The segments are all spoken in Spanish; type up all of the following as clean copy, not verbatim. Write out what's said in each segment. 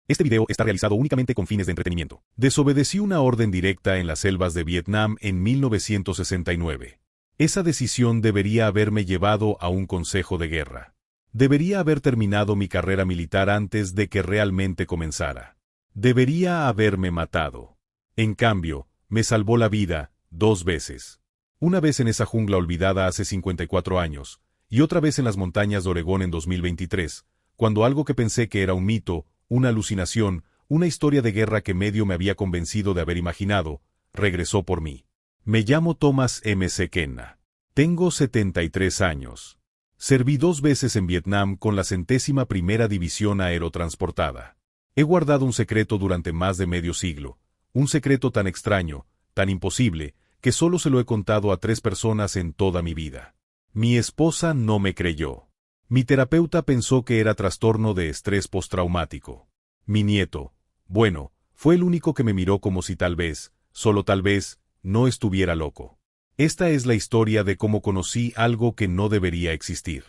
Este video está realizado únicamente con fines de entretenimiento. Desobedecí una orden directa en las selvas de Vietnam en 1969. Esa decisión debería haberme llevado a un consejo de guerra. Debería haber terminado mi carrera militar antes de que realmente comenzara. Debería haberme matado. En cambio, me salvó la vida 2 veces. Una vez en esa jungla olvidada hace 54 años, y otra vez en las montañas de Oregón en 2023, cuando algo que pensé que era un mito, una alucinación, una historia de guerra que medio me había convencido de haber imaginado, regresó por mí. Me llamo Thomas M. C. Kenna. Tengo 73 años. Serví 2 veces en Vietnam con la 101ª División Aerotransportada. He guardado un secreto durante más de medio siglo, un secreto tan extraño, tan imposible, que solo se lo he contado a 3 personas en toda mi vida. Mi esposa no me creyó. Mi terapeuta pensó que era trastorno de estrés postraumático. Mi nieto, bueno, fue el único que me miró como si tal vez, solo tal vez, no estuviera loco. Esta es la historia de cómo conocí algo que no debería existir.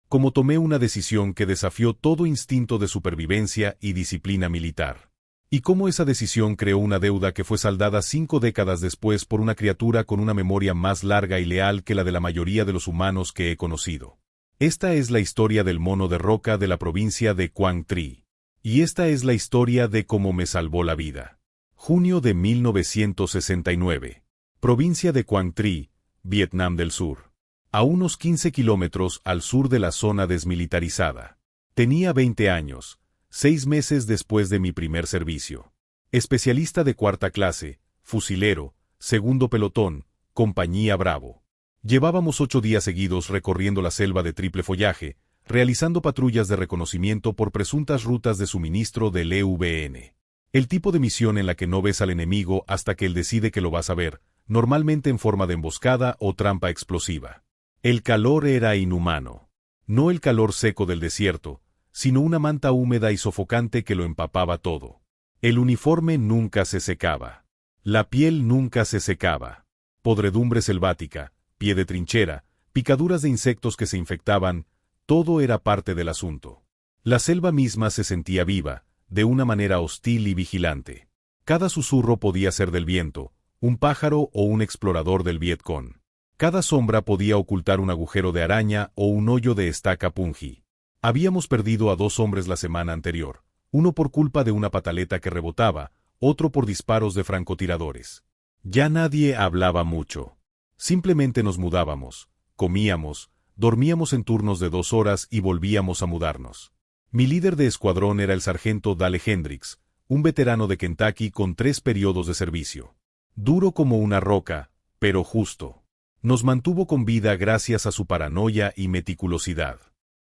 Cómo tomé una decisión que desafió todo instinto de supervivencia y disciplina militar. Y cómo esa decisión creó una deuda que fue saldada 5 décadas después por una criatura con una memoria más larga y leal que la de la mayoría de los humanos que he conocido. Esta es la historia del mono de roca de la provincia de Quang Tri. Y esta es la historia de cómo me salvó la vida. Junio de 1969. Provincia de Quang Tri, Vietnam del Sur. A unos 15 kilómetros al sur de la zona desmilitarizada. Tenía 20 años, 6 meses después de mi primer servicio. Especialista de 4ª clase, fusilero, 2º pelotón, compañía Bravo. Llevábamos 8 días seguidos recorriendo la selva de triple follaje, realizando patrullas de reconocimiento por presuntas rutas de suministro del EVN. El tipo de misión en la que no ves al enemigo hasta que él decide que lo vas a ver, normalmente en forma de emboscada o trampa explosiva. El calor era inhumano. No el calor seco del desierto, sino una manta húmeda y sofocante que lo empapaba todo. El uniforme nunca se secaba. La piel nunca se secaba. Podredumbre selvática, pie de trinchera, picaduras de insectos que se infectaban, todo era parte del asunto. La selva misma se sentía viva, de una manera hostil y vigilante. Cada susurro podía ser del viento, un pájaro o un explorador del Vietcong. Cada sombra podía ocultar un agujero de araña o un hoyo de estaca punji. Habíamos perdido a 2 hombres la semana anterior, uno por culpa de una pataleta que rebotaba, otro por disparos de francotiradores. Ya nadie hablaba mucho. Simplemente nos mudábamos, comíamos, dormíamos en turnos de 2 horas y volvíamos a mudarnos. Mi líder de escuadrón era el sargento Dale Hendricks, un veterano de Kentucky con 3 periodos de servicio. Duro como una roca, pero justo. Nos mantuvo con vida gracias a su paranoia y meticulosidad.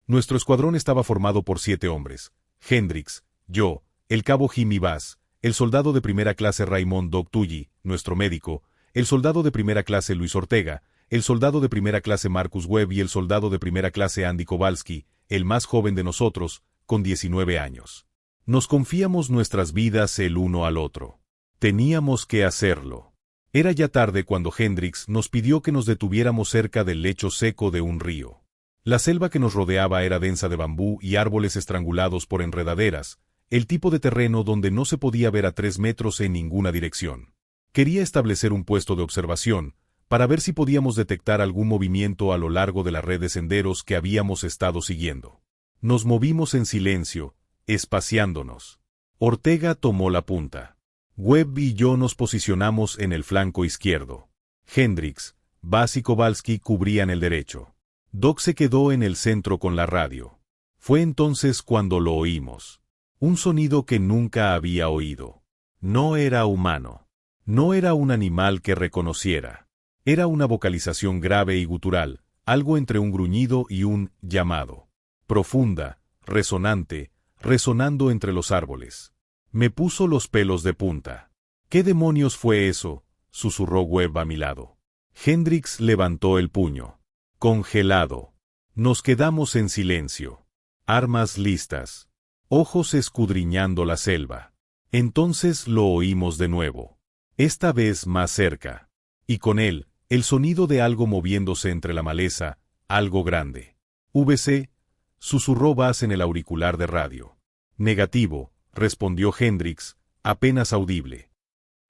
Nuestro escuadrón estaba formado por 7 hombres. Hendricks, yo, el cabo Jimmy Bass, el soldado de primera clase Raymond Doc Tully, nuestro médico, el soldado de primera clase Luis Ortega, el soldado de primera clase Marcus Webb y el soldado de primera clase Andy Kowalski, el más joven de nosotros, con 19 años. Nos confiamos nuestras vidas el uno al otro. Teníamos que hacerlo. Era ya tarde cuando Hendricks nos pidió que nos detuviéramos cerca del lecho seco de un río. La selva que nos rodeaba era densa de bambú y árboles estrangulados por enredaderas, el tipo de terreno donde no se podía ver a 3 metros en ninguna dirección. Quería establecer un puesto de observación, para ver si podíamos detectar algún movimiento a lo largo de la red de senderos que habíamos estado siguiendo. Nos movimos en silencio, espaciándonos. Ortega tomó la punta. Webb y yo nos posicionamos en el flanco izquierdo. Hendricks, Bass y Kowalski cubrían el derecho. Doc se quedó en el centro con la radio. Fue entonces cuando lo oímos. Un sonido que nunca había oído. No era humano. No era un animal que reconociera. Era una vocalización grave y gutural, algo entre un gruñido y un llamado. Profunda, resonante, resonando entre los árboles. Me puso los pelos de punta. ¿Qué demonios fue eso?, susurró Webb a mi lado. Hendricks levantó el puño. Congelado. Nos quedamos en silencio. Armas listas. Ojos escudriñando la selva. Entonces lo oímos de nuevo. Esta vez más cerca. Y con él, el sonido de algo moviéndose entre la maleza, algo grande. «VC», susurró Bass en el auricular de radio. «Negativo», respondió Hendrix, apenas audible.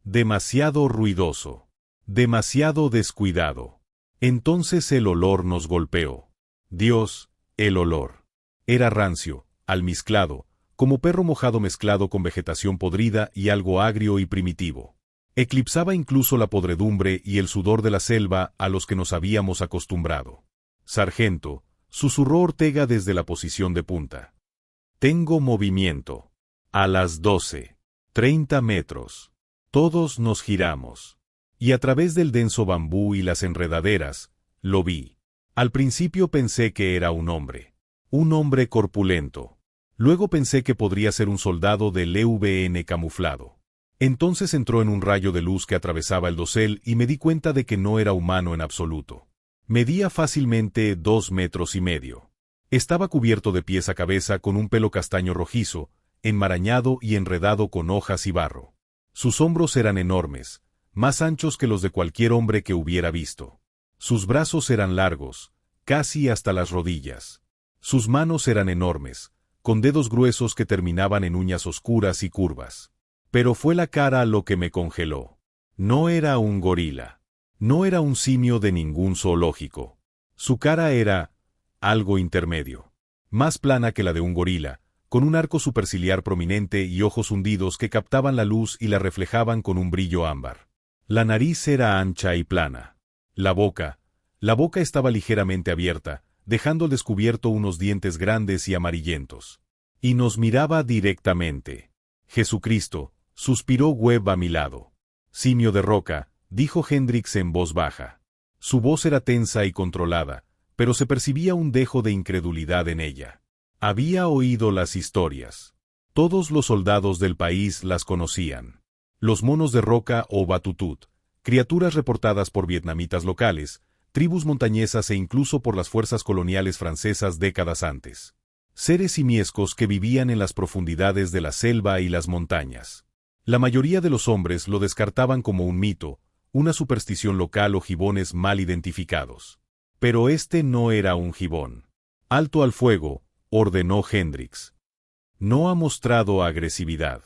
Demasiado ruidoso. Demasiado descuidado. Entonces el olor nos golpeó. Dios, el olor. Era rancio, almizclado, como perro mojado mezclado con vegetación podrida y algo agrio y primitivo. Eclipsaba incluso la podredumbre y el sudor de la selva a los que nos habíamos acostumbrado. Sargento, susurró Ortega desde la posición de punta. Tengo movimiento. A las 12. 30 metros. Todos nos giramos. Y a través del denso bambú y las enredaderas, lo vi. Al principio pensé que era un hombre. Un hombre corpulento. Luego pensé que podría ser un soldado del EVN camuflado. Entonces entró en un rayo de luz que atravesaba el dosel y me di cuenta de que no era humano en absoluto. Medía fácilmente 2,5 metros. Estaba cubierto de pies a cabeza con un pelo castaño rojizo, enmarañado y enredado con hojas y barro. Sus hombros eran enormes, más anchos que los de cualquier hombre que hubiera visto. Sus brazos eran largos, casi hasta las rodillas. Sus manos eran enormes, con dedos gruesos que terminaban en uñas oscuras y curvas. Pero fue la cara lo que me congeló. No era un gorila. No era un simio de ningún zoológico. Su cara era algo intermedio. Más plana que la de un gorila, con un arco superciliar prominente y ojos hundidos que captaban la luz y la reflejaban con un brillo ámbar. La nariz era ancha y plana. La boca estaba ligeramente abierta, dejando al descubierto unos dientes grandes y amarillentos. Y nos miraba directamente. Jesucristo, suspiró Webb a mi lado. Simio de roca, dijo Hendrix en voz baja. Su voz era tensa y controlada, pero se percibía un dejo de incredulidad en ella. Había oído las historias. Todos los soldados del país las conocían. Los monos de roca o batutut, criaturas reportadas por vietnamitas locales, tribus montañesas e incluso por las fuerzas coloniales francesas décadas antes. Seres simiescos que vivían en las profundidades de la selva y las montañas. La mayoría de los hombres lo descartaban como un mito, una superstición local o gibones mal identificados. Pero este no era un gibón. Alto al fuego, ordenó Hendrix. No ha mostrado agresividad.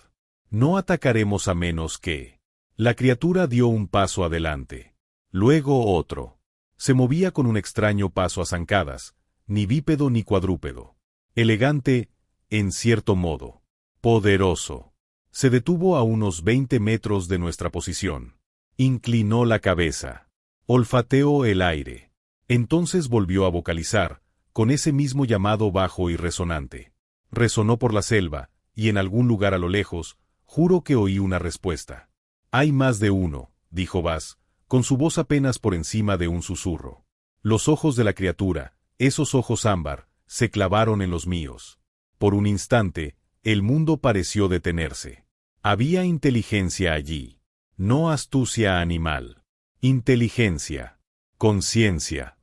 No atacaremos a menos que... La criatura dio un paso adelante. Luego otro. Se movía con un extraño paso a zancadas, ni bípedo ni cuadrúpedo. Elegante, en cierto modo. Poderoso. Se detuvo a unos 20 metros de nuestra posición. Inclinó la cabeza. Olfateó el aire. Entonces volvió a vocalizar, con ese mismo llamado bajo y resonante. Resonó por la selva, y en algún lugar a lo lejos, juro que oí una respuesta. Hay más de uno, dijo Bass, con su voz apenas por encima de un susurro. Los ojos de la criatura, esos ojos ámbar, se clavaron en los míos. Por un instante, el mundo pareció detenerse. Había inteligencia allí. No astucia animal. Inteligencia. Conciencia.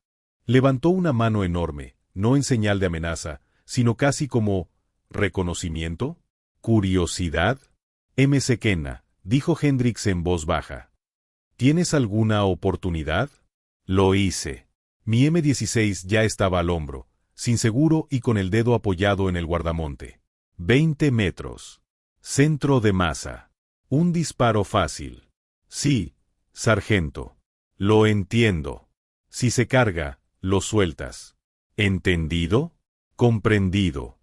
Levantó una mano enorme, no en señal de amenaza, sino casi como ¿reconocimiento? ¿Curiosidad? M. Sequena, dijo Hendrix en voz baja. ¿Tienes alguna oportunidad? Lo hice. Mi M16 ya estaba al hombro, sin seguro y con el dedo apoyado en el guardamonte. 20 metros. Centro de masa. Un disparo fácil. Sí, sargento. Lo entiendo. Si se carga, lo sueltas. ¿Entendido? Comprendido.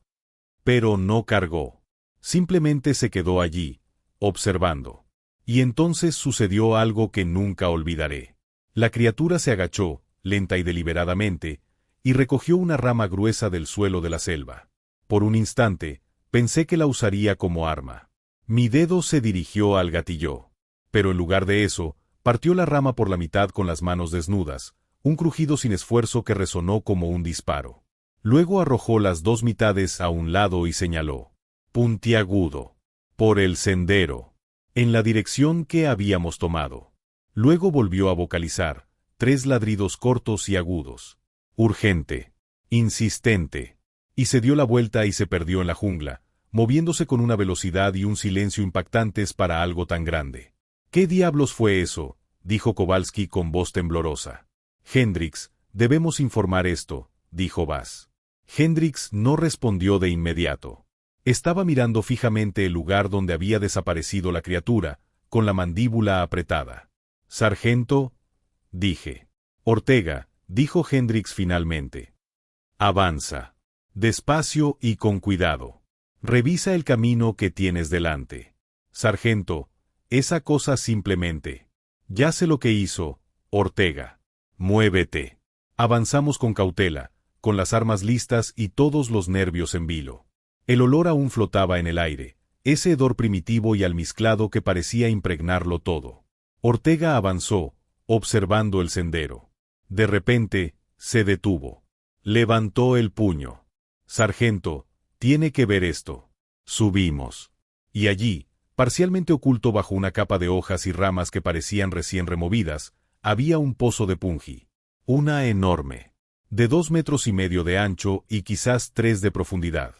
Pero no cargó. Simplemente se quedó allí, observando. Y entonces sucedió algo que nunca olvidaré. La criatura se agachó, lenta y deliberadamente, y recogió una rama gruesa del suelo de la selva. Por un instante, pensé que la usaría como arma. Mi dedo se dirigió al gatillo. Pero en lugar de eso, partió la rama por la mitad con las manos desnudas, un crujido sin esfuerzo que resonó como un disparo. Luego arrojó las dos mitades a un lado y señaló. Puntiagudo. Por el sendero. En la dirección que habíamos tomado. Luego volvió a vocalizar, 3 ladridos cortos y agudos. Urgente. Insistente. Y se dio la vuelta y se perdió en la jungla, moviéndose con una velocidad y un silencio impactantes para algo tan grande. ¿Qué diablos fue eso?, dijo Kowalski con voz temblorosa. Hendrix, debemos informar esto, dijo Bass. Hendrix no respondió de inmediato. Estaba mirando fijamente el lugar donde había desaparecido la criatura, con la mandíbula apretada. «Sargento», dije. «Ortega», dijo Hendricks finalmente. «Avanza. Despacio y con cuidado. Revisa el camino que tienes delante. Sargento, esa cosa simplemente. Ya sé lo que hizo, Ortega. Muévete». Avanzamos con cautela, con las armas listas y todos los nervios en vilo. El olor aún flotaba en el aire, ese hedor primitivo y almizclado que parecía impregnarlo todo. Ortega avanzó, observando el sendero. De repente, se detuvo. Levantó el puño. «Sargento, tiene que ver esto». Subimos. Y allí, parcialmente oculto bajo una capa de hojas y ramas que parecían recién removidas, había un pozo de pungi. Una enorme. De 2,5 metros de ancho y quizás 3 de profundidad.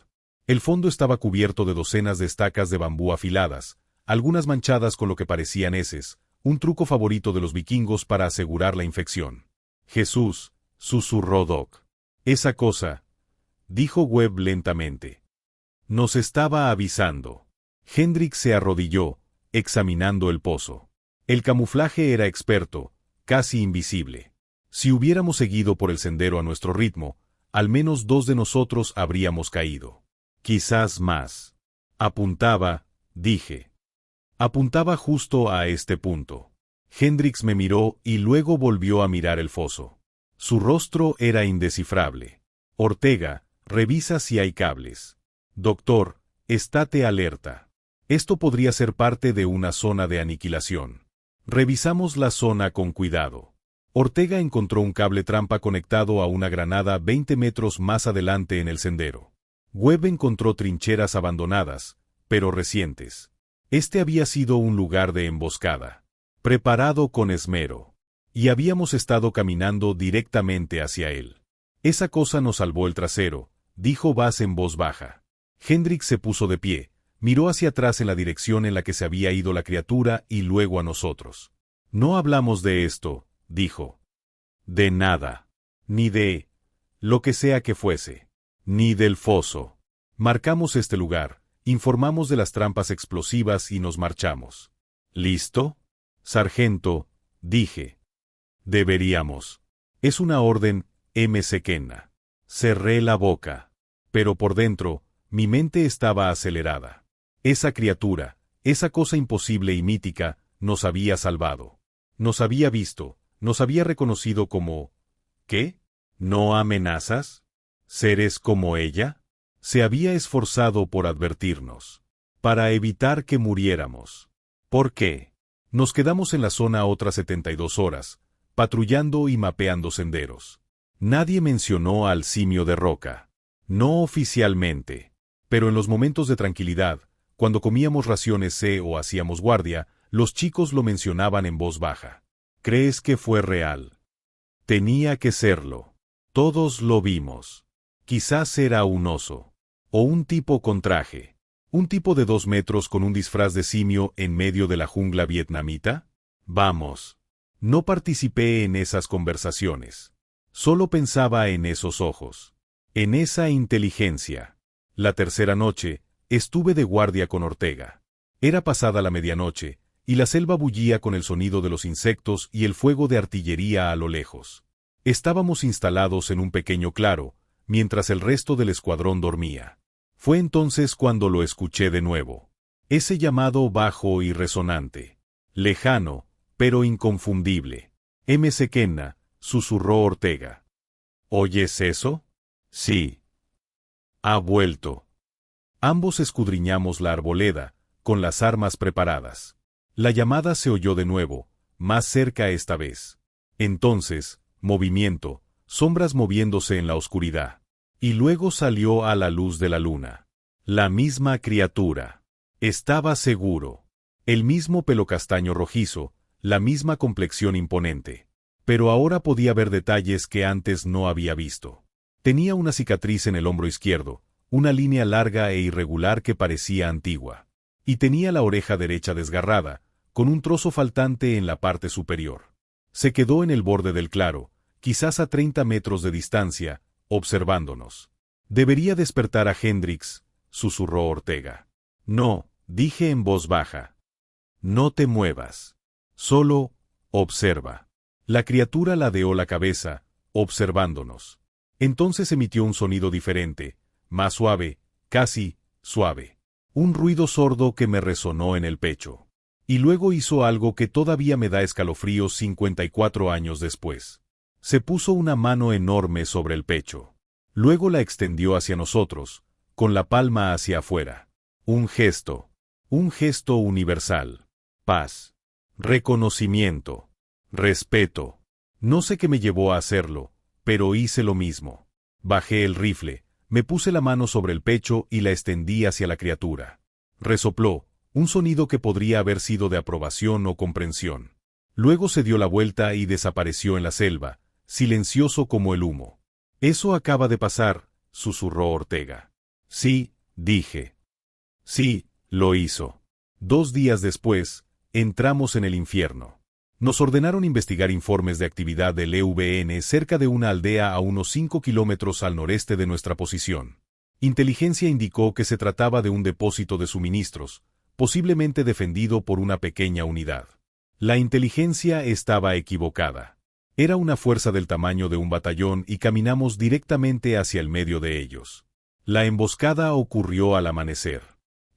El fondo estaba cubierto de docenas de estacas de bambú afiladas, algunas manchadas con lo que parecían heces, un truco favorito de los vikingos para asegurar la infección. «Jesús», susurró Doc. «Esa cosa», dijo Webb lentamente. «Nos estaba avisando». Hendricks se arrodilló, examinando el pozo. El camuflaje era experto, casi invisible. Si hubiéramos seguido por el sendero a nuestro ritmo, al menos 2 de nosotros habríamos caído. Quizás más. Apuntaba, dije. Apuntaba justo a este punto. Hendricks me miró y luego volvió a mirar el foso. Su rostro era indescifrable. «Ortega, revisa si hay cables. Doctor, estate alerta. Esto podría ser parte de una zona de aniquilación». Revisamos la zona con cuidado. Ortega encontró un cable trampa conectado a una granada 20 metros más adelante en el sendero. Webb encontró trincheras abandonadas, pero recientes. Este había sido un lugar de emboscada, preparado con esmero. Y habíamos estado caminando directamente hacia él. «Esa cosa nos salvó el trasero», dijo Bass en voz baja. Hendricks se puso de pie, miró hacia atrás en la dirección en la que se había ido la criatura y luego a nosotros. «No hablamos de esto», dijo. «De nada. Ni de lo que sea que fuese. Ni del foso. Marcamos este lugar, informamos de las trampas explosivas y nos marchamos». «¿Listo?» «Sargento», dije. «Deberíamos. Es una orden, McKenna». Cerré la boca. Pero por dentro, mi mente estaba acelerada. Esa criatura, esa cosa imposible y mítica, nos había salvado. Nos había visto, nos había reconocido como... ¿Qué? ¿No amenazas? ¿Seres como ella? Se había esforzado por advertirnos. Para evitar que muriéramos. ¿Por qué? Nos quedamos en la zona otras 72 horas, patrullando y mapeando senderos. Nadie mencionó al simio de roca. No oficialmente. Pero en los momentos de tranquilidad, cuando comíamos raciones C o hacíamos guardia, los chicos lo mencionaban en voz baja. ¿Crees que fue real? Tenía que serlo. Todos lo vimos. Quizás era un oso. O un tipo con traje. Un tipo de 2 metros con un disfraz de simio en medio de la jungla vietnamita. Vamos. No participé en esas conversaciones. Solo pensaba en esos ojos. En esa inteligencia. La tercera noche, estuve de guardia con Ortega. Era pasada la medianoche, y la selva bullía con el sonido de los insectos y el fuego de artillería a lo lejos. Estábamos instalados en un pequeño claro, mientras el resto del escuadrón dormía. Fue entonces cuando lo escuché de nuevo. Ese llamado bajo y resonante. Lejano, pero inconfundible. «McKenna», susurró Ortega. «¿Oyes eso?» «Sí». «Ha vuelto». Ambos escudriñamos la arboleda, con las armas preparadas. La llamada se oyó de nuevo, más cerca esta vez. Entonces, movimiento, sombras moviéndose en la oscuridad. Y luego salió a la luz de la luna. La misma criatura. Estaba seguro. El mismo pelo castaño rojizo, la misma complexión imponente. Pero ahora podía ver detalles que antes no había visto. Tenía una cicatriz en el hombro izquierdo, una línea larga e irregular que parecía antigua. Y tenía la oreja derecha desgarrada, con un trozo faltante en la parte superior. Se quedó en el borde del claro, quizás a 30 metros de distancia, observándonos. Debería despertar a Hendricks, susurró Ortega. No, dije en voz baja. No te muevas. Solo, observa. La criatura ladeó la cabeza, observándonos. Entonces emitió un sonido diferente, más suave, casi suave. Un ruido sordo que me resonó en el pecho. Y luego hizo algo que todavía me da escalofríos 54 años después. Se puso una mano enorme sobre el pecho. Luego la extendió hacia nosotros, con la palma hacia afuera. Un gesto universal. Paz. Reconocimiento. Respeto. No sé qué me llevó a hacerlo, pero hice lo mismo. Bajé el rifle, me puse la mano sobre el pecho y la extendí hacia la criatura. Resopló, un sonido que podría haber sido de aprobación o comprensión. Luego se dio la vuelta y desapareció en la selva, silencioso como el humo. Eso acaba de pasar, susurró Ortega. Sí, dije. Sí, lo hizo. 2 días después, entramos en el infierno. Nos ordenaron investigar informes de actividad del EVN cerca de una aldea a unos 5 kilómetros al noreste de nuestra posición. Inteligencia indicó que se trataba de un depósito de suministros, posiblemente defendido por una pequeña unidad. La inteligencia estaba equivocada. Era una fuerza del tamaño de un batallón y caminamos directamente hacia el medio de ellos. La emboscada ocurrió al amanecer.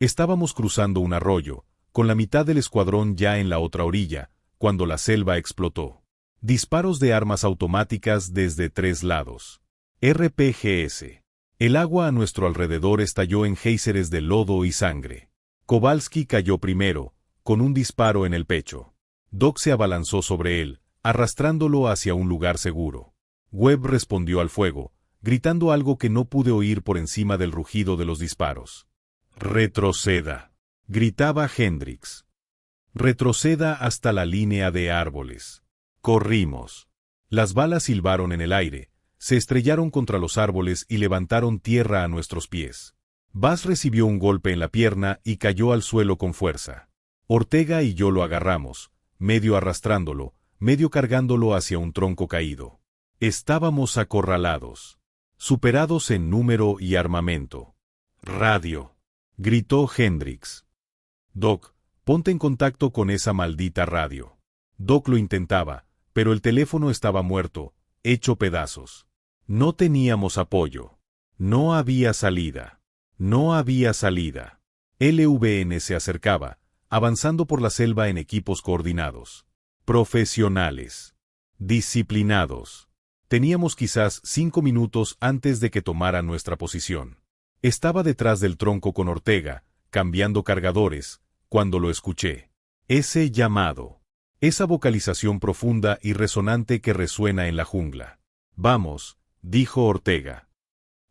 Estábamos cruzando un arroyo, con la mitad del escuadrón ya en la otra orilla, cuando la selva explotó. Disparos de armas automáticas desde 3 lados. RPGs. El agua a nuestro alrededor estalló en géiseres de lodo y sangre. Kowalski cayó primero, con un disparo en el pecho. Doc se abalanzó sobre él, arrastrándolo hacia un lugar seguro. Webb respondió al fuego, gritando algo que no pude oír por encima del rugido de los disparos. «Retroceda», gritaba Hendricks. «Retroceda hasta la línea de árboles». Corrimos. Las balas silbaron en el aire, se estrellaron contra los árboles y levantaron tierra a nuestros pies. Bass recibió un golpe en la pierna y cayó al suelo con fuerza. Ortega y yo lo agarramos, medio arrastrándolo, medio cargándolo hacia un tronco caído. Estábamos acorralados, superados en número y armamento. «Radio», gritó Hendricks. «Doc, ponte en contacto con esa maldita radio». Doc lo intentaba, pero el teléfono estaba muerto, hecho pedazos. No teníamos apoyo. No había salida. No había salida. LVN se acercaba, avanzando por la selva en equipos coordinados. Profesionales. Disciplinados. Teníamos quizás 5 minutos antes de que tomara nuestra posición. Estaba detrás del tronco con Ortega, cambiando cargadores, cuando lo escuché. Ese llamado. Esa vocalización profunda y resonante que resuena en la jungla. «Vamos», dijo Ortega.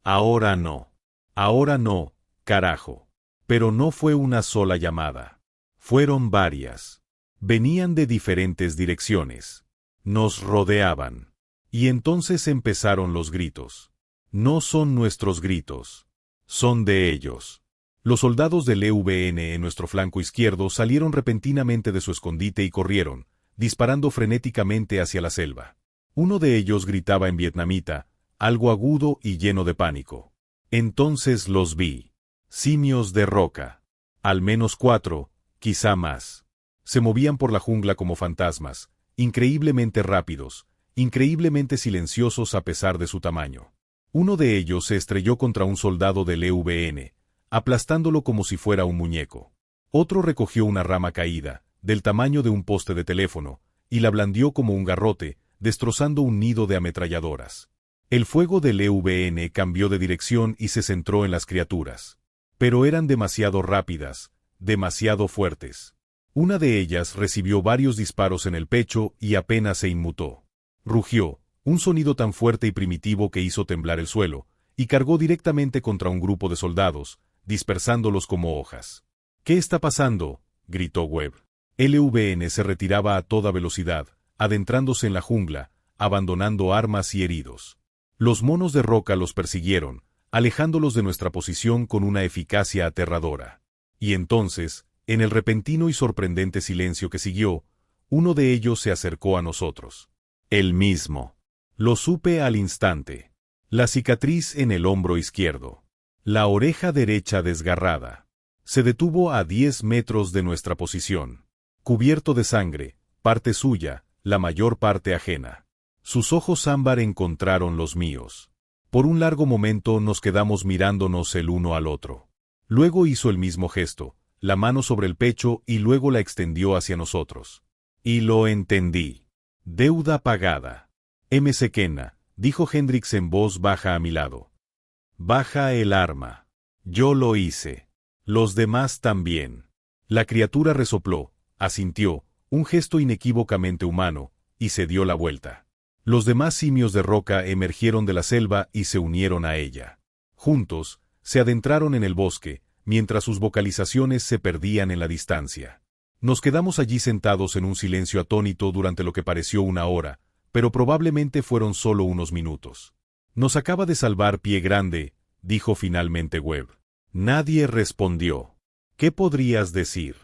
«Ahora no. Ahora no, carajo». Pero no fue una sola llamada. Fueron varias. Venían de diferentes direcciones. Nos rodeaban. Y entonces empezaron los gritos. No son nuestros gritos. Son de ellos. Los soldados del EVN en nuestro flanco izquierdo salieron repentinamente de su escondite y corrieron, disparando frenéticamente hacia la selva. Uno de ellos gritaba en vietnamita, algo agudo y lleno de pánico. Entonces los vi. Simios de roca. Al menos 4, quizá más. Se movían por la jungla como fantasmas, increíblemente rápidos, increíblemente silenciosos a pesar de su tamaño. Uno de ellos se estrelló contra un soldado del EVN, aplastándolo como si fuera un muñeco. Otro recogió una rama caída, del tamaño de un poste de teléfono, y la blandió como un garrote, destrozando un nido de ametralladoras. El fuego del EVN cambió de dirección y se centró en las criaturas. Pero eran demasiado rápidas, demasiado fuertes. Una de ellas recibió varios disparos en el pecho y apenas se inmutó. Rugió, un sonido tan fuerte y primitivo que hizo temblar el suelo, y cargó directamente contra un grupo de soldados, dispersándolos como hojas. «¿Qué está pasando?», gritó Webb. LVN se retiraba a toda velocidad, adentrándose en la jungla, abandonando armas y heridos. Los monos de roca los persiguieron, alejándolos de nuestra posición con una eficacia aterradora. Y entonces, en el repentino y sorprendente silencio que siguió, uno de ellos se acercó a nosotros. El mismo. Lo supe al instante. La cicatriz en el hombro izquierdo. La oreja derecha desgarrada. Se detuvo a 10 metros de nuestra posición. Cubierto de sangre, parte suya, la mayor parte ajena. Sus ojos ámbar encontraron los míos. Por un largo momento nos quedamos mirándonos el uno al otro. Luego hizo el mismo gesto, la mano sobre el pecho y luego la extendió hacia nosotros. Y lo entendí. Deuda pagada. Kenna, dijo Hendrix en voz baja a mi lado. Baja el arma. Yo lo hice. Los demás también. La criatura resopló, asintió, un gesto inequívocamente humano, y se dio la vuelta. Los demás simios de roca emergieron de la selva y se unieron a ella. Juntos, se adentraron en el bosque, mientras sus vocalizaciones se perdían en la distancia. Nos quedamos allí sentados en un silencio atónito durante lo que pareció una hora, pero probablemente fueron solo unos minutos. Nos acaba de salvar Pie Grande, dijo finalmente Webb. Nadie respondió. ¿Qué podrías decir?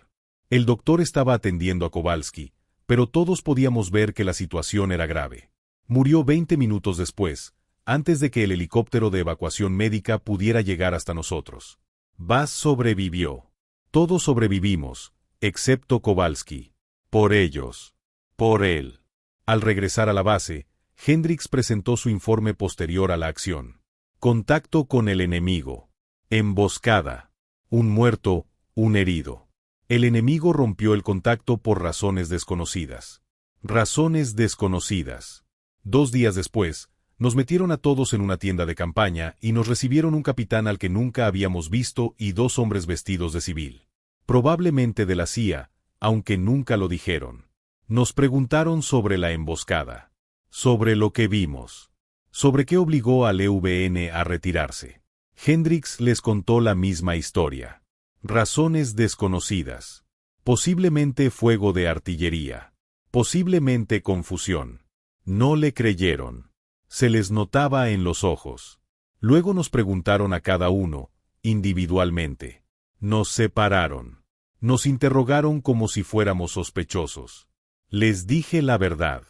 El doctor estaba atendiendo a Kowalski, pero todos podíamos ver que la situación era grave. Murió 20 minutos después, antes de que el helicóptero de evacuación médica pudiera llegar hasta nosotros. Bass sobrevivió. Todos sobrevivimos, excepto Kowalski. Por ellos. Por él. Al regresar a la base, Hendrix presentó su informe posterior a la acción. Contacto con el enemigo. Emboscada. Un muerto, un herido. El enemigo rompió el contacto por razones desconocidas. Razones desconocidas. 2 días después, nos metieron a todos en una tienda de campaña y nos recibieron un capitán al que nunca habíamos visto y 2 hombres vestidos de civil. Probablemente de la CIA, aunque nunca lo dijeron. Nos preguntaron sobre la emboscada. Sobre lo que vimos. Sobre qué obligó al EVN a retirarse. Hendrix les contó la misma historia. Razones desconocidas. Posiblemente fuego de artillería. Posiblemente confusión. No le creyeron. Se les notaba en los ojos. Luego nos preguntaron a cada uno, individualmente. Nos separaron. Nos interrogaron como si fuéramos sospechosos. Les dije la verdad.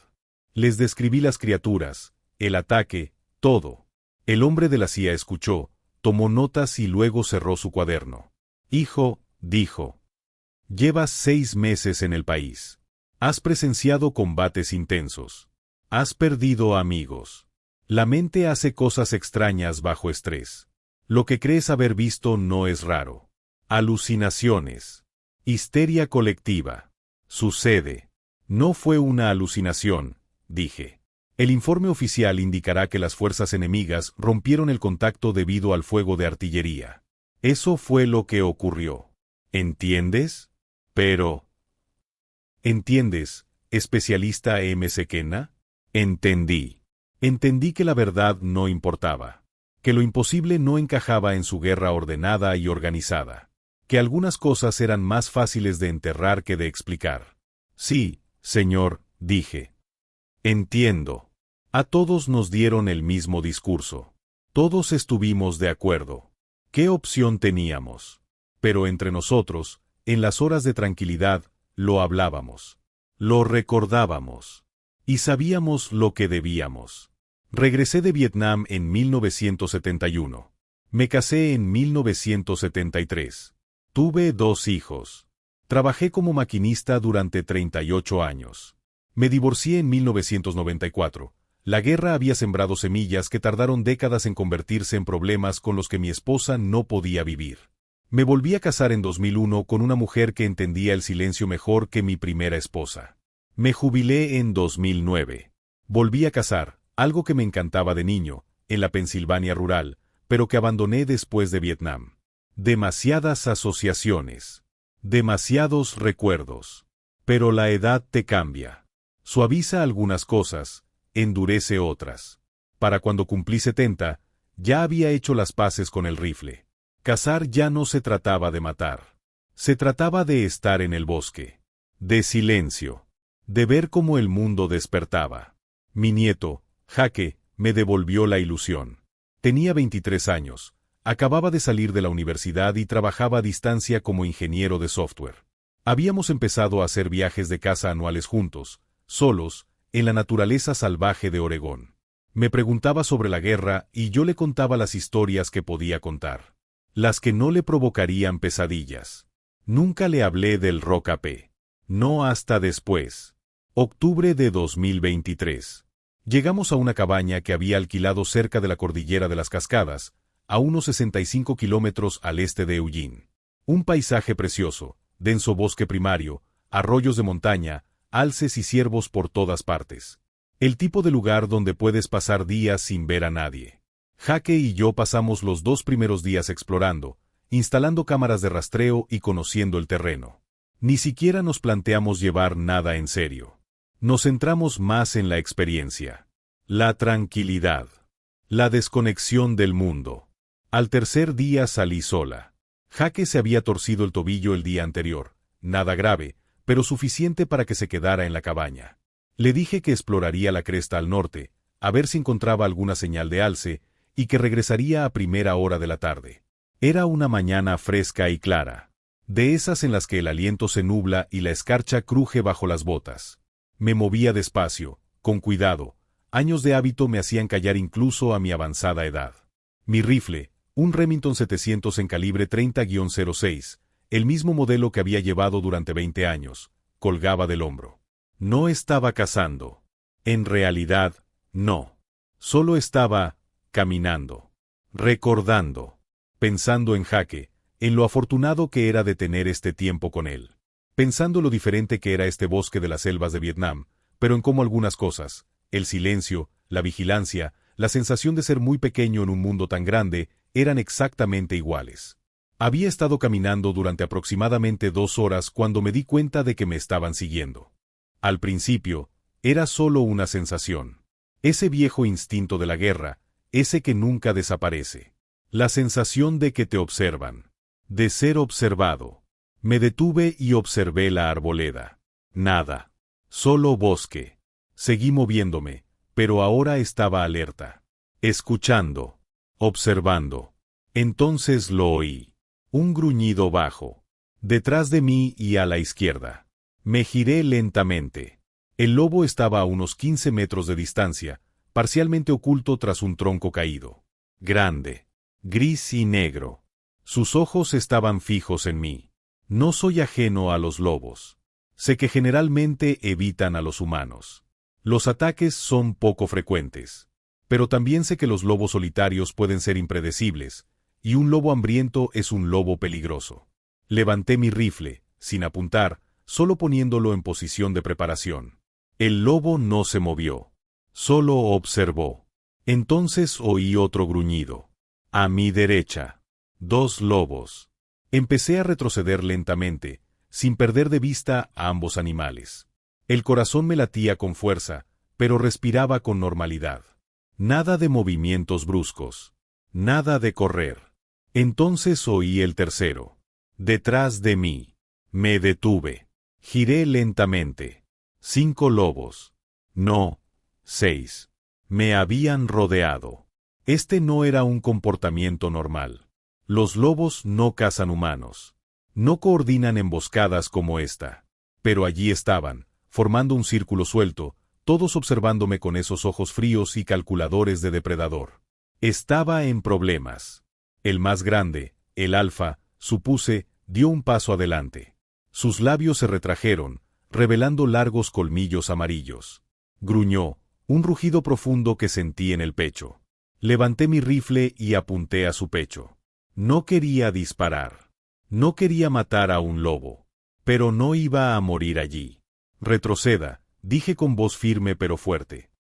Les describí las criaturas, el ataque, todo. El hombre de la CIA escuchó, tomó notas y luego cerró su cuaderno. Hijo, dijo. Llevas 6 meses en el país. Has presenciado combates intensos. Has perdido amigos. La mente hace cosas extrañas bajo estrés. Lo que crees haber visto no es raro. Alucinaciones. Histeria colectiva. Sucede. No fue una alucinación, dije. El informe oficial indicará que las fuerzas enemigas rompieron el contacto debido al fuego de artillería. Eso fue lo que ocurrió. ¿Entiendes? Pero... ¿Entiendes, especialista Kenna? Entendí. Entendí que la verdad no importaba. Que lo imposible no encajaba en su guerra ordenada y organizada. Que algunas cosas eran más fáciles de enterrar que de explicar. Sí, señor, dije. Entiendo. A todos nos dieron el mismo discurso. Todos estuvimos de acuerdo. ¿Qué opción teníamos? Pero entre nosotros, en las horas de tranquilidad, lo hablábamos. Lo recordábamos. Y sabíamos lo que debíamos. Regresé de Vietnam en 1971. Me casé en 1973. Tuve 2 hijos. Trabajé como maquinista durante 38 años. Me divorcié en 1994. La guerra había sembrado semillas que tardaron décadas en convertirse en problemas con los que mi esposa no podía vivir. Me volví a casar en 2001 con una mujer que entendía el silencio mejor que mi primera esposa. Me jubilé en 2009. Volví a casar, algo que me encantaba de niño, en la Pensilvania rural, pero que abandoné después de Vietnam. Demasiadas asociaciones. Demasiados recuerdos. Pero la edad te cambia. Suaviza algunas cosas, endurece otras. Para cuando cumplí 70, ya había hecho las paces con el rifle. Cazar ya no se trataba de matar. Se trataba de estar en el bosque. De silencio. De ver cómo el mundo despertaba. Mi nieto, Jaque, me devolvió la ilusión. Tenía 23 años. Acababa de salir de la universidad y trabajaba a distancia como ingeniero de software. Habíamos empezado a hacer viajes de caza anuales juntos, solos, en la naturaleza salvaje de Oregón. Me preguntaba sobre la guerra y yo le contaba las historias que podía contar. las que no le provocarían pesadillas. Nunca le hablé del Roca-P. No hasta después. Octubre de 2023. Llegamos a una cabaña que había alquilado cerca de la cordillera de las Cascadas, a unos 65 kilómetros al este de Eugene. Un paisaje precioso, denso bosque primario, arroyos de montaña, alces y ciervos por todas partes. El tipo de lugar donde puedes pasar días sin ver a nadie. Jaque y yo pasamos los 2 primeros días explorando, instalando cámaras de rastreo y conociendo el terreno. Ni siquiera nos planteamos llevar nada en serio. Nos centramos más en la experiencia, la tranquilidad, la desconexión del mundo. Al tercer día salí sola. Jaque se había torcido el tobillo el día anterior, nada grave, pero suficiente para que se quedara en la cabaña. Le dije que exploraría la cresta al norte, a ver si encontraba alguna señal de alce, y que regresaría a primera hora de la tarde. Era una mañana fresca y clara, de esas en las que el aliento se nubla y la escarcha cruje bajo las botas. Me movía despacio, con cuidado. Años de hábito me hacían callar incluso a mi avanzada edad. Mi rifle, un Remington 700 en calibre 30-06, el mismo modelo que había llevado durante 20 años, colgaba del hombro. No estaba cazando. En realidad, no. Solo estaba caminando, recordando, pensando en Jaque, en lo afortunado que era de tener este tiempo con él. Pensando lo diferente que era este bosque de las selvas de Vietnam, pero en cómo algunas cosas, el silencio, la vigilancia, la sensación de ser muy pequeño en un mundo tan grande, eran exactamente iguales. Había estado caminando durante aproximadamente 2 horas cuando me di cuenta de que me estaban siguiendo. Al principio, era solo una sensación. Ese viejo instinto de la guerra, ese que nunca desaparece. La sensación de que te observan. De ser observado. Me detuve y observé la arboleda. Nada. Solo bosque. Seguí moviéndome, pero ahora estaba alerta. Escuchando. Observando. Entonces lo oí. Un gruñido bajo. Detrás de mí y a la izquierda. Me giré lentamente. El lobo estaba a unos 15 metros de distancia, parcialmente oculto tras un tronco caído. Grande. Gris y negro. Sus ojos estaban fijos en mí. No soy ajeno a los lobos. Sé que generalmente evitan a los humanos. Los ataques son poco frecuentes. Pero también sé que los lobos solitarios pueden ser impredecibles, y un lobo hambriento es un lobo peligroso. Levanté mi rifle, sin apuntar, solo poniéndolo en posición de preparación. El lobo no se movió. Solo observó. Entonces oí otro gruñido. A mi derecha. 2 lobos. Empecé a retroceder lentamente, sin perder de vista a ambos animales. El corazón me latía con fuerza, pero respiraba con normalidad. Nada de movimientos bruscos. Nada de correr. Entonces oí el tercero. Detrás de mí. Me detuve. Giré lentamente. 5 lobos. No, 6. Me habían rodeado. Este no era un comportamiento normal. Los lobos no cazan humanos. No coordinan emboscadas como esta. Pero allí estaban, formando un círculo suelto, todos observándome con esos ojos fríos y calculadores de depredador. Estaba en problemas. El más grande, el alfa, supuse, dio un paso adelante. Sus labios se retrajeron, revelando largos colmillos amarillos. Gruñó, un rugido profundo que sentí en el pecho. Levanté mi rifle y apunté a su pecho. No quería disparar. No quería matar a un lobo. Pero no iba a morir allí. Retroceda, dije con voz firme pero fuerte.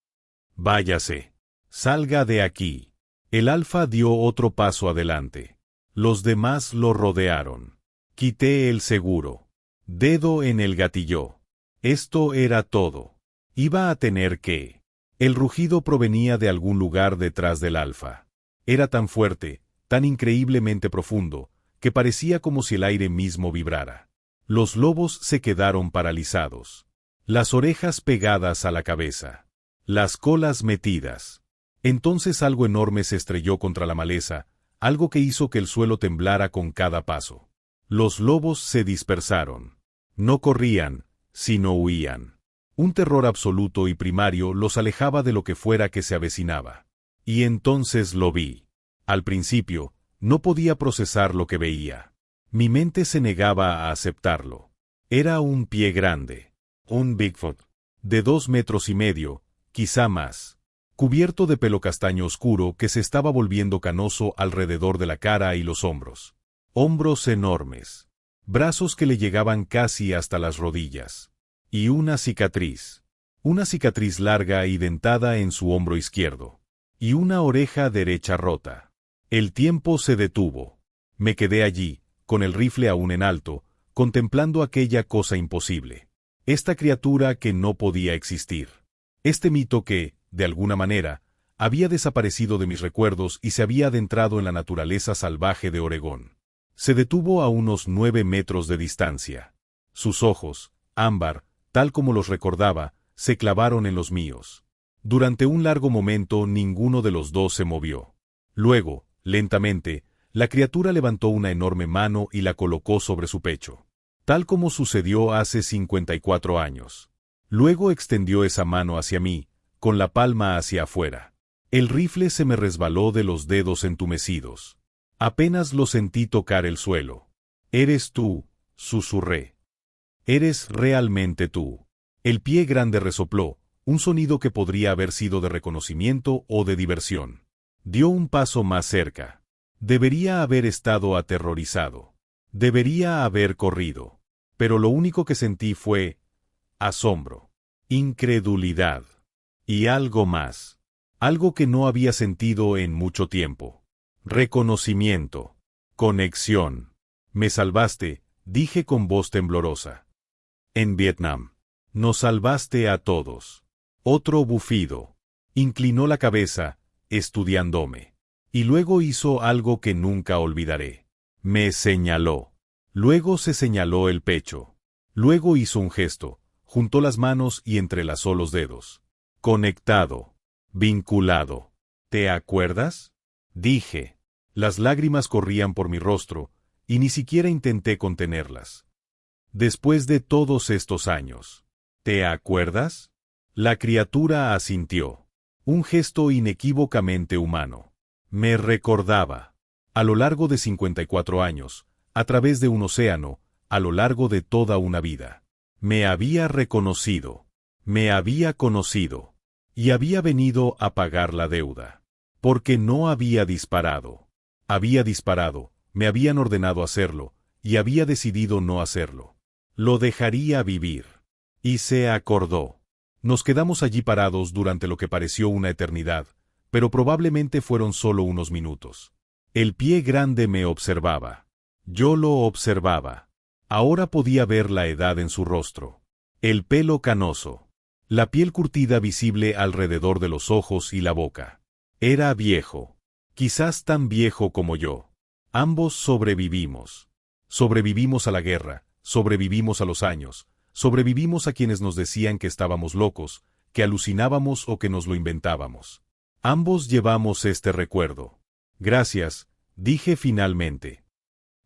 Váyase. Salga de aquí. El alfa dio otro paso adelante. Los demás lo rodearon. Quité el seguro. Dedo en el gatillo. Esto era todo. Iba a tener que. El rugido provenía de algún lugar detrás del alfa. Era tan fuerte, tan increíblemente profundo, que parecía como si el aire mismo vibrara. Los lobos se quedaron paralizados. Las orejas pegadas a la cabeza. Las colas metidas. Entonces algo enorme se estrelló contra la maleza, algo que hizo que el suelo temblara con cada paso. Los lobos se dispersaron. No corrían, sino huían. Un terror absoluto y primario los alejaba de lo que fuera que se avecinaba. Y entonces lo vi. Al principio, No podía procesar lo que veía. Mi mente se negaba a aceptarlo. Era un pie grande. Un Bigfoot. De 2,5 metros, quizá más. Cubierto de pelo castaño oscuro que se estaba volviendo canoso alrededor de la cara y los hombros. Hombros enormes. Brazos que le llegaban casi hasta las rodillas. Y una cicatriz. Una cicatriz larga y dentada en su hombro izquierdo. Y una oreja derecha rota. El tiempo se detuvo. Me quedé allí, con el rifle aún en alto, contemplando aquella cosa imposible. Esta criatura que no podía existir. Este mito que, de alguna manera, había desaparecido de mis recuerdos y se había adentrado en la naturaleza salvaje de Oregón. Se detuvo a unos 9 metros de distancia. Sus ojos, ámbar, tal como los recordaba, se clavaron en los míos. Durante un largo momento ninguno de los dos se movió. Luego, lentamente, la criatura levantó una enorme mano y la colocó sobre su pecho. Tal como sucedió hace 54 años. Luego extendió esa mano hacia mí, con la palma hacia afuera. El rifle se me resbaló de los dedos entumecidos. Apenas lo sentí tocar el suelo. «Eres tú», susurré. «Eres realmente tú». El pie grande resopló, un sonido que podría haber sido de reconocimiento o de diversión. Dio un paso más cerca. Debería haber estado aterrorizado. Debería haber corrido. Pero lo único que sentí fue asombro, incredulidad y algo más. Algo que no había sentido en mucho tiempo. Reconocimiento. Conexión. «Me salvaste», dije con voz temblorosa. «En Vietnam. Nos salvaste a todos». Otro bufido. Inclinó la cabeza, estudiándome. Y luego hizo algo que nunca olvidaré. Me señaló. Luego se señaló el pecho. Luego hizo un gesto, juntó las manos y entrelazó los dedos. «Conectado. Vinculado. ¿Te acuerdas?», dije. Las lágrimas corrían por mi rostro, y ni siquiera intenté contenerlas. «Después de todos estos años. ¿Te acuerdas?». La criatura asintió. Un gesto inequívocamente humano. Me recordaba. A lo largo de 54 años, a través de un océano, a lo largo de toda una vida. Me había reconocido. Me había conocido. Y había venido a pagar la deuda. Porque no había disparado. Había disparado, me habían ordenado hacerlo, y había decidido no hacerlo. Lo dejaría vivir. Y se acordó. Nos quedamos allí parados durante lo que pareció una eternidad, pero probablemente fueron solo unos minutos. El pie grande me observaba. Yo lo observaba. Ahora podía ver la edad en su rostro. El pelo canoso. La piel curtida visible alrededor de los ojos y la boca. Era viejo. Quizás tan viejo como yo. Ambos sobrevivimos. Sobrevivimos a la guerra, sobrevivimos a los años, sobrevivimos a quienes nos decían que estábamos locos, que alucinábamos o que nos lo inventábamos. Ambos llevamos este recuerdo. «Gracias», dije finalmente.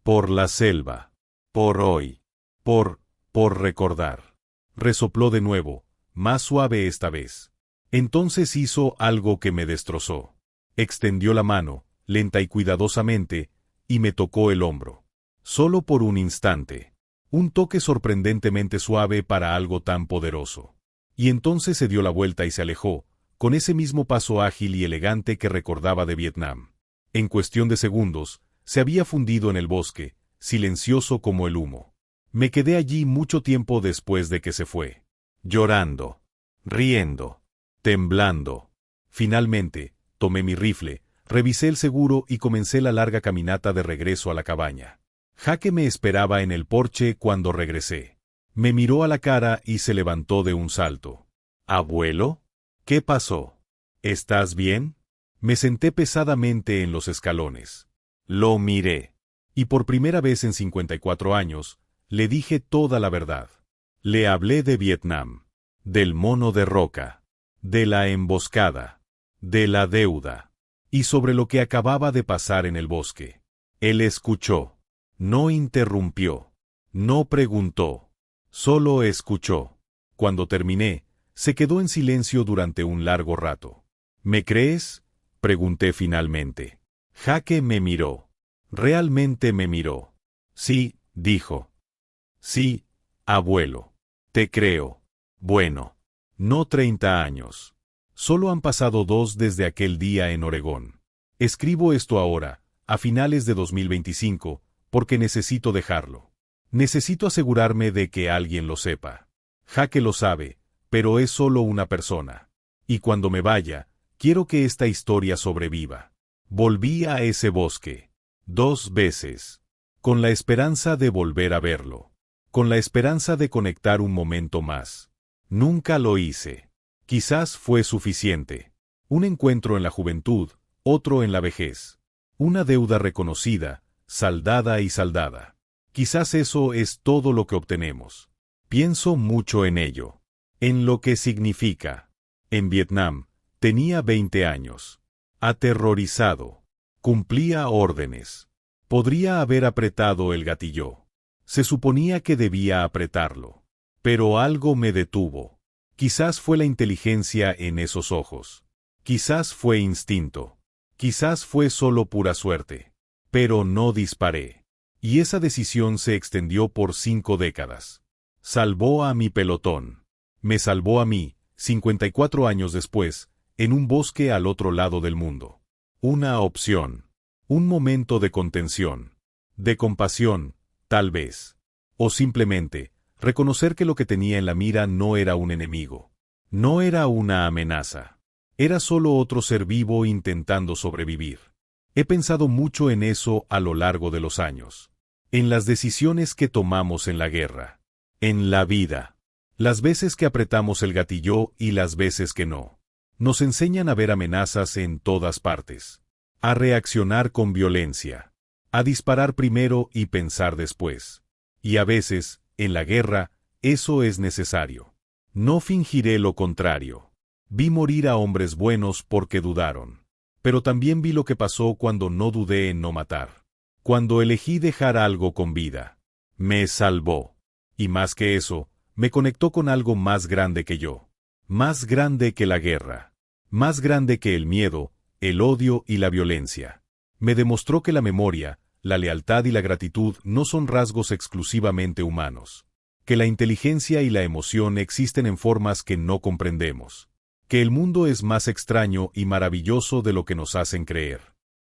«Por la selva. Por hoy. Por recordar». Resopló de nuevo, más suave esta vez. Entonces hizo algo que me destrozó. Extendió la mano, lenta y cuidadosamente, y me tocó el hombro. Solo por un instante. Un toque sorprendentemente suave para algo tan poderoso. Y entonces se dio la vuelta y se alejó, con ese mismo paso ágil y elegante que recordaba de Vietnam. En cuestión de segundos, se había fundido en el bosque, silencioso como el humo. Me quedé allí mucho tiempo después de que se fue. Llorando. Riendo. Temblando. Finalmente, tomé mi rifle, revisé el seguro y comencé la larga caminata de regreso a la cabaña. Jaque me esperaba en el porche cuando regresé. Me miró a la cara y se levantó de un salto. «¿Abuelo? ¿Qué pasó? ¿Estás bien?». Me senté pesadamente en los escalones. Lo miré. Y por primera vez en 54 años, le dije toda la verdad. Le hablé de Vietnam, del mono de roca, de la emboscada, de la deuda, y sobre lo que acababa de pasar en el bosque. Él escuchó. No interrumpió. No preguntó. Solo escuchó. Cuando terminé, se quedó en silencio durante un largo rato. «¿Me crees?», pregunté finalmente. Jaque me miró. Realmente me miró. Sí, dijo. Sí, abuelo. Te creo. Bueno. No 30 años. Solo han pasado 2 desde aquel día en Oregón. Escribo esto ahora, a finales de 2025, porque necesito dejarlo. Necesito asegurarme de que alguien lo sepa. Jake lo sabe, pero es solo una persona. Y cuando me vaya, quiero que esta historia sobreviva. Volví a ese bosque 2 veces, con la esperanza de volver a verlo, con la esperanza de conectar un momento más. Nunca lo hice. Quizás fue suficiente. Un encuentro en la juventud, otro en la vejez. Una deuda reconocida, saldada y saldada. Quizás eso es todo lo que obtenemos. Pienso mucho en ello. En lo que significa. En Vietnam, tenía 20 años. Aterrorizado. Cumplía órdenes. Podría haber apretado el gatillo. Se suponía que debía apretarlo. Pero algo me detuvo. Quizás fue la inteligencia en esos ojos. Quizás fue instinto. Quizás fue solo pura suerte. Pero no disparé. Y esa decisión se extendió por 5 décadas. Salvó a mi pelotón. Me salvó a mí, 54 años después, en un bosque al otro lado del mundo. Una opción. Un momento de contención. De compasión, tal vez. O simplemente, reconocer que lo que tenía en la mira no era un enemigo. No era una amenaza. Era solo otro ser vivo intentando sobrevivir. He pensado mucho en eso a lo largo de los años. En las decisiones que tomamos en la guerra. En la vida. Las veces que apretamos el gatillo y las veces que no. Nos enseñan a ver amenazas en todas partes. A reaccionar con violencia. A disparar primero y pensar después. Y a veces, en la guerra, eso es necesario. No fingiré lo contrario. Vi morir a hombres buenos porque dudaron. Pero también vi lo que pasó cuando no dudé en no matar. Cuando elegí dejar algo con vida. Me salvó. Y más que eso, me conectó con algo más grande que yo. Más grande que la guerra. Más grande que el miedo, el odio y la violencia. Me demostró que la memoria, la lealtad y la gratitud no son rasgos exclusivamente humanos. Que la inteligencia y la emoción existen en formas que no comprendemos. Que el mundo es más extraño y maravilloso de lo que nos hacen creer.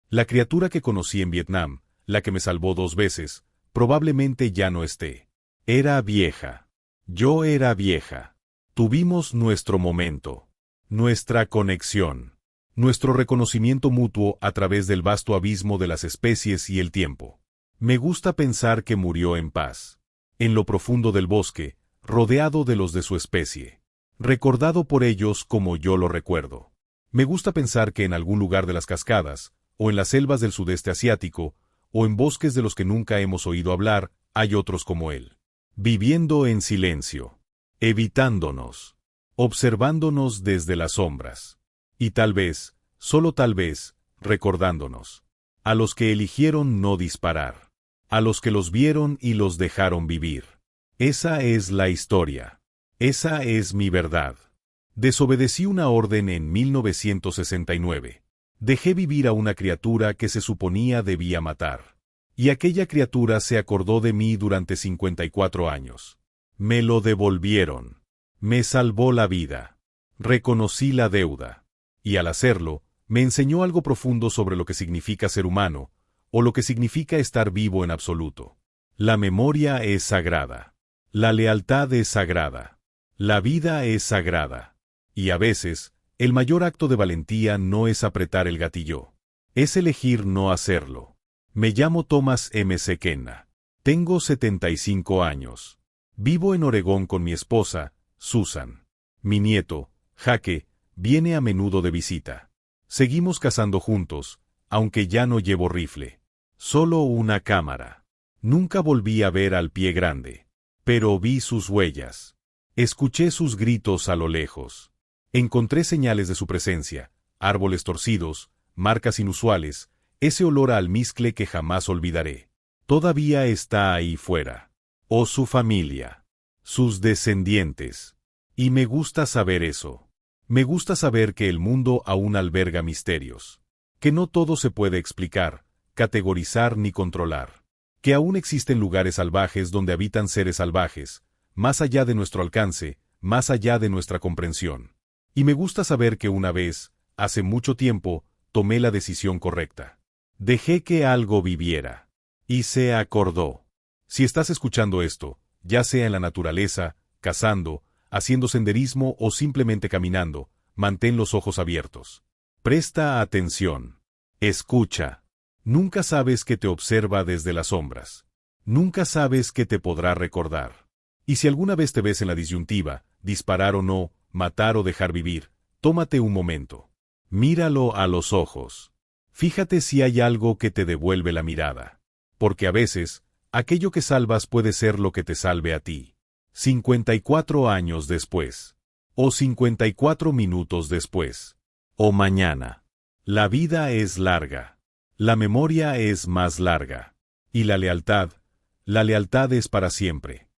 La criatura que conocí en Vietnam, la que me salvó 2 veces, probablemente ya no esté. Era vieja. Yo era vieja. Tuvimos nuestro momento. Nuestra conexión. Nuestro reconocimiento mutuo a través del vasto abismo de las especies y el tiempo. Me gusta pensar que murió en paz. En lo profundo del bosque, rodeado de los de su especie. Recordado por ellos como yo lo recuerdo. Me gusta pensar que en algún lugar de las cascadas, o en las selvas del sudeste asiático, o en bosques de los que nunca hemos oído hablar, hay otros como él. Viviendo en silencio. Evitándonos. Observándonos desde las sombras. Y tal vez, solo tal vez, recordándonos. A los que eligieron no disparar. A los que los vieron y los dejaron vivir. Esa es la historia. Esa es mi verdad. Desobedecí una orden en 1969. Dejé vivir a una criatura que se suponía debía matar. Y aquella criatura se acordó de mí durante 54 años. Me lo devolvieron. Me salvó la vida. Reconocí la deuda. Y al hacerlo, me enseñó algo profundo sobre lo que significa ser humano, o lo que significa estar vivo en absoluto. La memoria es sagrada. La lealtad es sagrada. La vida es sagrada. Y a veces, el mayor acto de valentía no es apretar el gatillo. Es elegir no hacerlo. Me llamo Thomas M. Kenna. Tengo 75 años. Vivo en Oregón con mi esposa, Susan. Mi nieto, Jake, viene a menudo de visita. Seguimos cazando juntos, aunque ya no llevo rifle. Solo una cámara. Nunca volví a ver al pie grande. Pero vi sus huellas. Escuché sus gritos a lo lejos. Encontré señales de su presencia, árboles torcidos, marcas inusuales, ese olor a almizcle que jamás olvidaré. Todavía está ahí fuera. O su familia. Sus descendientes. Y me gusta saber eso. Me gusta saber que el mundo aún alberga misterios. Que no todo se puede explicar, categorizar ni controlar. Que aún existen lugares salvajes donde habitan seres salvajes, más allá de nuestro alcance, más allá de nuestra comprensión. Y me gusta saber que una vez, hace mucho tiempo, tomé la decisión correcta. Dejé que algo viviera. Y se acordó. Si estás escuchando esto, ya sea en la naturaleza, cazando, haciendo senderismo o simplemente caminando, mantén los ojos abiertos. Presta atención. Escucha. Nunca sabes que te observa desde las sombras. Nunca sabes que te podrá recordar. Y si alguna vez te ves en la disyuntiva, disparar o no, matar o dejar vivir, tómate un momento. Míralo a los ojos. Fíjate si hay algo que te devuelve la mirada. Porque a veces, aquello que salvas puede ser lo que te salve a ti. 54 años después. O 54 minutos después. O mañana. La vida es larga. La memoria es más larga. Y la lealtad es para siempre.